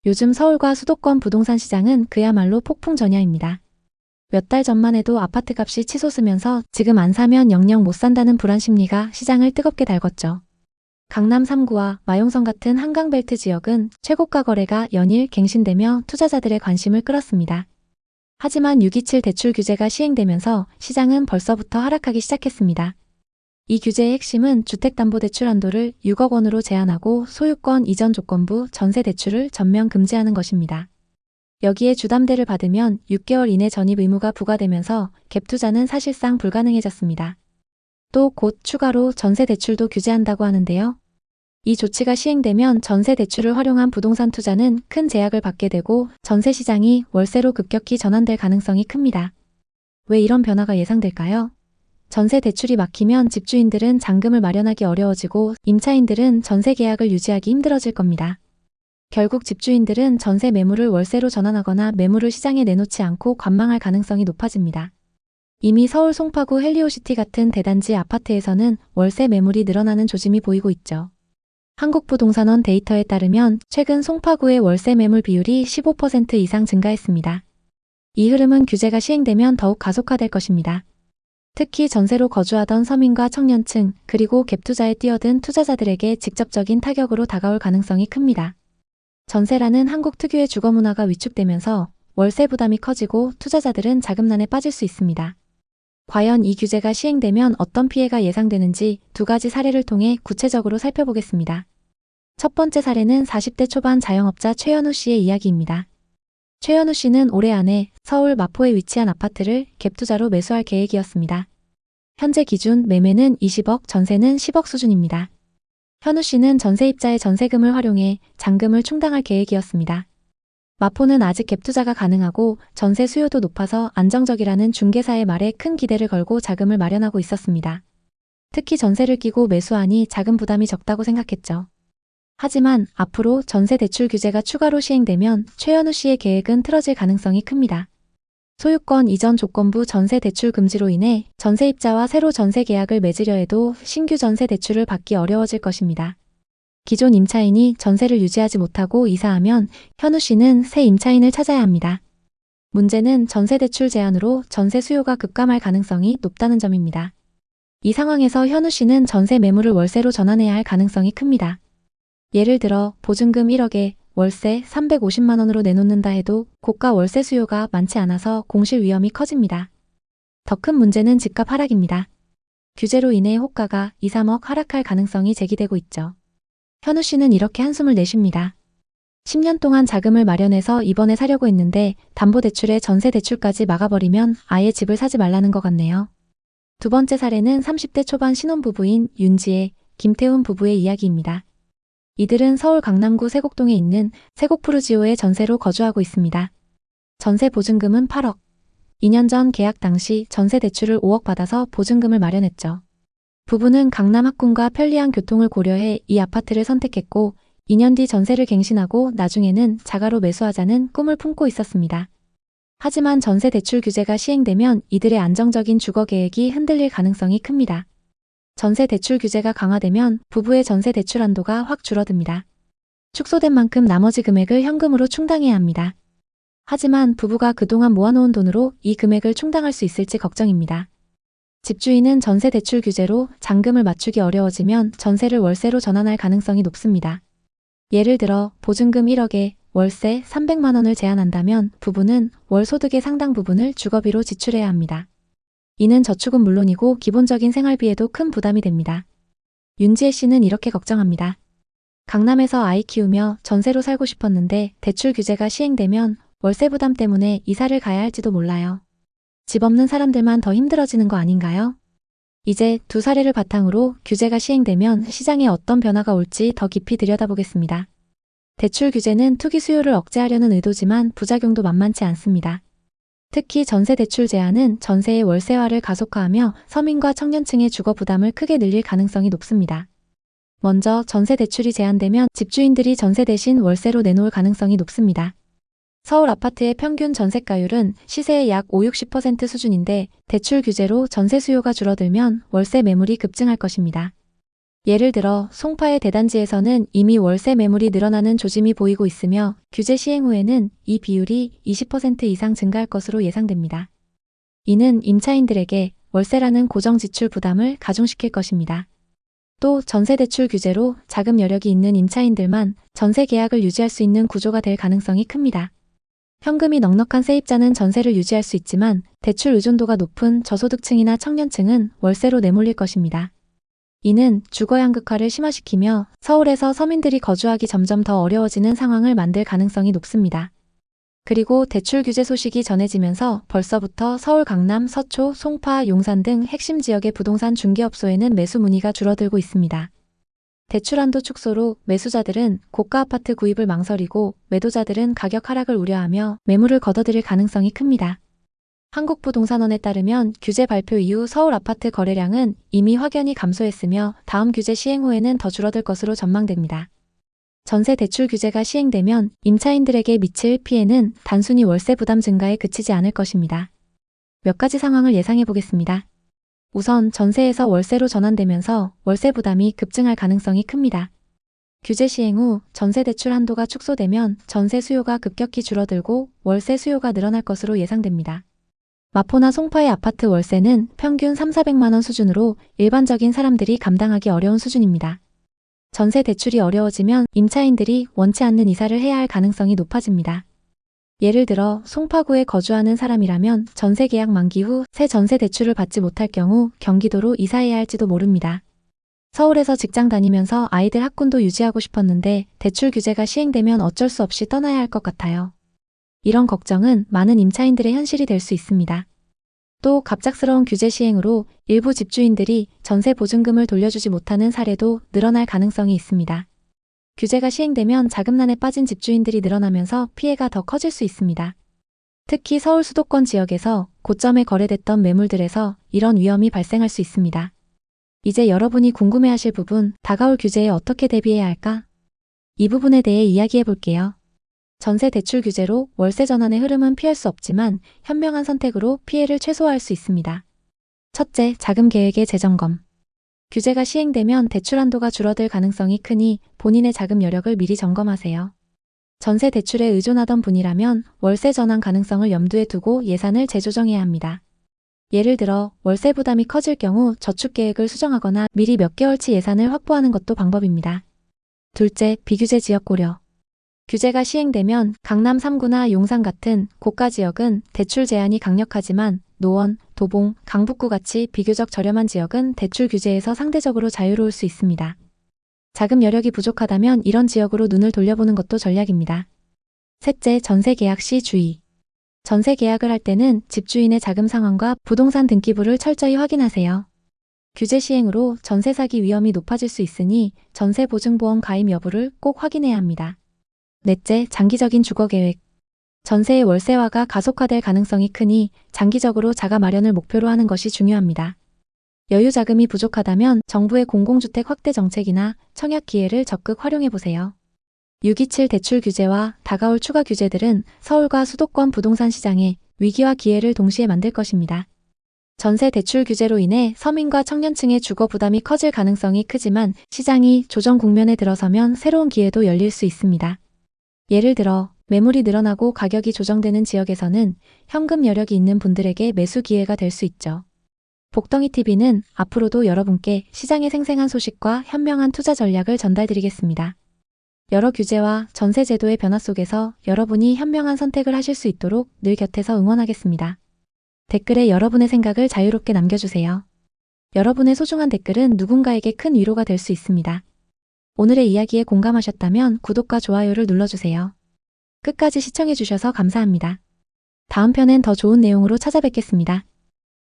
요즘 서울과 수도권 부동산 시장은 그야말로 폭풍전야입니다. 몇 달 전만 해도 아파트 값이 치솟으면서 지금 안 사면 영영 못 산다는 불안 심리가 시장을 뜨겁게 달궜죠. 강남 3구와 마용성 같은 한강벨트 지역은 최고가 거래가 연일 갱신되며 투자자들의 관심을 끌었습니다. 하지만 627 대출 규제가 시행되면서 시장은 벌써부터 하락하기 시작했습니다. 이 규제의 핵심은 주택담보대출 한도를 6억 원으로 제한하고 소유권 이전 조건부 전세 대출을 전면 금지하는 것입니다. 여기에 주담대를 받으면 6개월 이내 전입 의무가 부과되면서 갭 투자는 사실상 불가능해졌습니다. 또 곧 추가로 전세 대출도 규제한다고 하는데요. 이 조치가 시행되면 전세 대출을 활용한 부동산 투자는 큰 제약을 받게 되고 전세 시장이 월세로 급격히 전환될 가능성이 큽니다. 왜 이런 변화가 예상될까요? 전세 대출이 막히면 집주인들은 잔금을 마련하기 어려워지고 임차인들은 전세 계약을 유지하기 힘들어질 겁니다. 결국 집주인들은 전세 매물을 월세로 전환하거나 매물을 시장에 내놓지 않고 관망할 가능성이 높아집니다. 이미 서울 송파구 헬리오시티 같은 대단지 아파트에서는 월세 매물이 늘어나는 조짐이 보이고 있죠. 한국부동산원 데이터에 따르면 최근 송파구의 월세 매물 비율이 15% 이상 증가했습니다. 이 흐름은 규제가 시행되면 더욱 가속화될 것입니다. 특히 전세로 거주하던 서민과 청년층 그리고 갭투자에 뛰어든 투자자들에게 직접적인 타격으로 다가올 가능성이 큽니다. 전세라는 한국 특유의 주거 문화가 위축되면서 월세 부담이 커지고 투자자들은 자금난에 빠질 수 있습니다. 과연 이 규제가 시행되면 어떤 피해가 예상되는지 두 가지 사례를 통해 구체적으로 살펴보겠습니다. 첫 번째 사례는 40대 초반 자영업자 최현우 씨의 이야기입니다. 최현우 씨는 올해 안에 서울 마포에 위치한 아파트를 갭투자로 매수할 계획이었습니다. 현재 기준 매매는 20억, 전세는 10억 수준입니다. 현우 씨는 전세입자의 전세금을 활용해 잔금을 충당할 계획이었습니다. 마포는 아직 갭투자가 가능하고 전세 수요도 높아서 안정적이라는 중개사의 말에 큰 기대를 걸고 자금을 마련하고 있었습니다. 특히 전세를 끼고 매수하니 자금 부담이 적다고 생각했죠. 하지만 앞으로 전세 대출 규제가 추가로 시행되면 최현우 씨의 계획은 틀어질 가능성이 큽니다. 소유권 이전 조건부 전세 대출 금지로 인해 전세입자와 새로 전세 계약을 맺으려 해도 신규 전세 대출을 받기 어려워질 것입니다. 기존 임차인이 전세를 유지하지 못하고 이사하면 현우 씨는 새 임차인을 찾아야 합니다. 문제는 전세 대출 제한으로 전세 수요가 급감할 가능성이 높다는 점입니다. 이 상황에서 현우 씨는 전세 매물을 월세로 전환해야 할 가능성이 큽니다. 예를 들어 보증금 1억에 월세 350만 원으로 내놓는다 해도 고가 월세 수요가 많지 않아서 공실 위험이 커집니다. 더 큰 문제는 집값 하락입니다. 규제로 인해 호가가 2, 3억 하락할 가능성이 제기되고 있죠. 현우 씨는 이렇게 한숨을 내쉽니다. 10년 동안 자금을 마련해서 이번에 사려고 했는데 담보대출에 전세대출까지 막아버리면 아예 집을 사지 말라는 것 같네요. 두 번째 사례는 30대 초반 신혼부부인 윤지혜, 김태훈 부부의 이야기입니다. 이들은 서울 강남구 세곡동에 있는 세곡푸르지오에 전세로 거주하고 있습니다. 전세 보증금은 8억. 2년 전 계약 당시 전세 대출을 5억 받아서 보증금을 마련했죠. 부부는 강남 학군과 편리한 교통을 고려해 이 아파트를 선택했고 2년 뒤 전세를 갱신하고 나중에는 자가로 매수하자는 꿈을 품고 있었습니다. 하지만 전세 대출 규제가 시행되면 이들의 안정적인 주거 계획이 흔들릴 가능성이 큽니다. 전세 대출 규제가 강화되면 부부의 전세 대출 한도가 확 줄어듭니다. 축소된 만큼 나머지 금액을 현금으로 충당해야 합니다. 하지만 부부가 그동안 모아놓은 돈으로 이 금액을 충당할 수 있을지 걱정입니다. 집주인은 전세 대출 규제로 잔금을 맞추기 어려워지면 전세를 월세로 전환할 가능성이 높습니다. 예를 들어 보증금 1억에 월세 300만 원을 제한한다면 부부는 월 소득의 상당 부분을 주거비로 지출해야 합니다. 이는 저축은 물론이고 기본적인 생활비에도 큰 부담이 됩니다. 윤지혜 씨는 이렇게 걱정합니다. 강남에서 아이 키우며 전세로 살고 싶었는데 대출 규제가 시행되면 월세 부담 때문에 이사를 가야 할지도 몰라요. 집 없는 사람들만 더 힘들어지는 거 아닌가요? 이제 두 사례를 바탕으로 규제가 시행되면 시장에 어떤 변화가 올지 더 깊이 들여다보겠습니다. 대출 규제는 투기 수요를 억제하려는 의도지만 부작용도 만만치 않습니다. 특히 전세 대출 제한은 전세의 월세화를 가속화하며 서민과 청년층의 주거 부담을 크게 늘릴 가능성이 높습니다. 먼저 전세 대출이 제한되면 집주인들이 전세 대신 월세로 내놓을 가능성이 높습니다. 서울 아파트의 평균 전세가율은 시세의 약 5, 60% 수준인데 대출 규제로 전세 수요가 줄어들면 월세 매물이 급증할 것입니다. 예를 들어 송파의 대단지에서는 이미 월세 매물이 늘어나는 조짐이 보이고 있으며 규제 시행 후에는 이 비율이 20% 이상 증가할 것으로 예상됩니다. 이는 임차인들에게 월세라는 고정 지출 부담을 가중시킬 것입니다. 또 전세 대출 규제로 자금 여력이 있는 임차인들만 전세 계약을 유지할 수 있는 구조가 될 가능성이 큽니다. 현금이 넉넉한 세입자는 전세를 유지할 수 있지만 대출 의존도가 높은 저소득층이나 청년층은 월세로 내몰릴 것입니다. 이는 주거 양극화를 심화시키며 서울에서 서민들이 거주하기 점점 더 어려워지는 상황을 만들 가능성이 높습니다. 그리고 대출 규제 소식이 전해지면서 벌써부터 서울 강남, 서초, 송파, 용산 등 핵심 지역의 부동산 중개업소에는 매수 문의가 줄어들고 있습니다. 대출 한도 축소로 매수자들은 고가 아파트 구입을 망설이고 매도자들은 가격 하락을 우려하며 매물을 걷어들일 가능성이 큽니다. 한국부동산원에 따르면 규제 발표 이후 서울 아파트 거래량은 이미 확연히 감소했으며 다음 규제 시행 후에는 더 줄어들 것으로 전망됩니다. 전세 대출 규제가 시행되면 임차인들에게 미칠 피해는 단순히 월세 부담 증가에 그치지 않을 것입니다. 몇 가지 상황을 예상해 보겠습니다. 우선 전세에서 월세로 전환되면서 월세 부담이 급증할 가능성이 큽니다. 규제 시행 후 전세 대출 한도가 축소되면 전세 수요가 급격히 줄어들고 월세 수요가 늘어날 것으로 예상됩니다. 마포나 송파의 아파트 월세는 평균 3,400만 원 수준으로 일반적인 사람들이 감당하기 어려운 수준입니다. 전세 대출이 어려워지면 임차인들이 원치 않는 이사를 해야 할 가능성이 높아집니다. 예를 들어 송파구에 거주하는 사람이라면 전세 계약 만기 후 새 전세 대출을 받지 못할 경우 경기도로 이사해야 할지도 모릅니다. 서울에서 직장 다니면서 아이들 학군도 유지하고 싶었는데 대출 규제가 시행되면 어쩔 수 없이 떠나야 할 것 같아요. 이런 걱정은 많은 임차인들의 현실이 될 수 있습니다. 또 갑작스러운 규제 시행으로 일부 집주인들이 전세 보증금을 돌려주지 못하는 사례도 늘어날 가능성이 있습니다. 규제가 시행되면 자금난에 빠진 집주인들이 늘어나면서 피해가 더 커질 수 있습니다. 특히 서울 수도권 지역에서 고점에 거래됐던 매물들에서 이런 위험이 발생할 수 있습니다. 이제 여러분이 궁금해하실 부분, 다가올 규제에 어떻게 대비해야 할까? 이 부분에 대해 이야기해 볼게요. 전세 대출 규제로 월세 전환의 흐름은 피할 수 없지만 현명한 선택으로 피해를 최소화할 수 있습니다. 첫째, 자금 계획의 재점검. 규제가 시행되면 대출 한도가 줄어들 가능성이 크니 본인의 자금 여력을 미리 점검하세요. 전세 대출에 의존하던 분이라면 월세 전환 가능성을 염두에 두고 예산을 재조정해야 합니다. 예를 들어 월세 부담이 커질 경우 저축 계획을 수정하거나 미리 몇 개월치 예산을 확보하는 것도 방법입니다. 둘째, 비규제 지역 고려. 규제가 시행되면 강남 3구나 용산 같은 고가 지역은 대출 제한이 강력하지만 노원, 도봉, 강북구 같이 비교적 저렴한 지역은 대출 규제에서 상대적으로 자유로울 수 있습니다. 자금 여력이 부족하다면 이런 지역으로 눈을 돌려보는 것도 전략입니다. 셋째, 전세 계약 시 주의. 전세 계약을 할 때는 집주인의 자금 상황과 부동산 등기부를 철저히 확인하세요. 규제 시행으로 전세 사기 위험이 높아질 수 있으니 전세 보증보험 가입 여부를 꼭 확인해야 합니다. 넷째, 장기적인 주거 계획. 전세의 월세화가 가속화될 가능성이 크니 장기적으로 자가 마련을 목표로 하는 것이 중요합니다. 여유 자금이 부족하다면 정부의 공공주택 확대 정책이나 청약 기회를 적극 활용해 보세요. 627 대출 규제와 다가올 추가 규제들은 서울과 수도권 부동산 시장에 위기와 기회를 동시에 만들 것입니다. 전세 대출 규제로 인해 서민과 청년층의 주거 부담이 커질 가능성이 크지만 시장이 조정 국면에 들어서면 새로운 기회도 열릴 수 있습니다. 예를 들어 매물이 늘어나고 가격이 조정되는 지역에서는 현금 여력이 있는 분들에게 매수 기회가 될 수 있죠. 복덩이TV는 앞으로도 여러분께 시장의 생생한 소식과 현명한 투자 전략을 전달드리겠습니다. 여러 규제와 전세 제도의 변화 속에서 여러분이 현명한 선택을 하실 수 있도록 늘 곁에서 응원하겠습니다. 댓글에 여러분의 생각을 자유롭게 남겨주세요. 여러분의 소중한 댓글은 누군가에게 큰 위로가 될 수 있습니다. 오늘의 이야기에 공감하셨다면 구독과 좋아요를 눌러주세요. 끝까지 시청해주셔서 감사합니다. 다음 편엔 더 좋은 내용으로 찾아뵙겠습니다.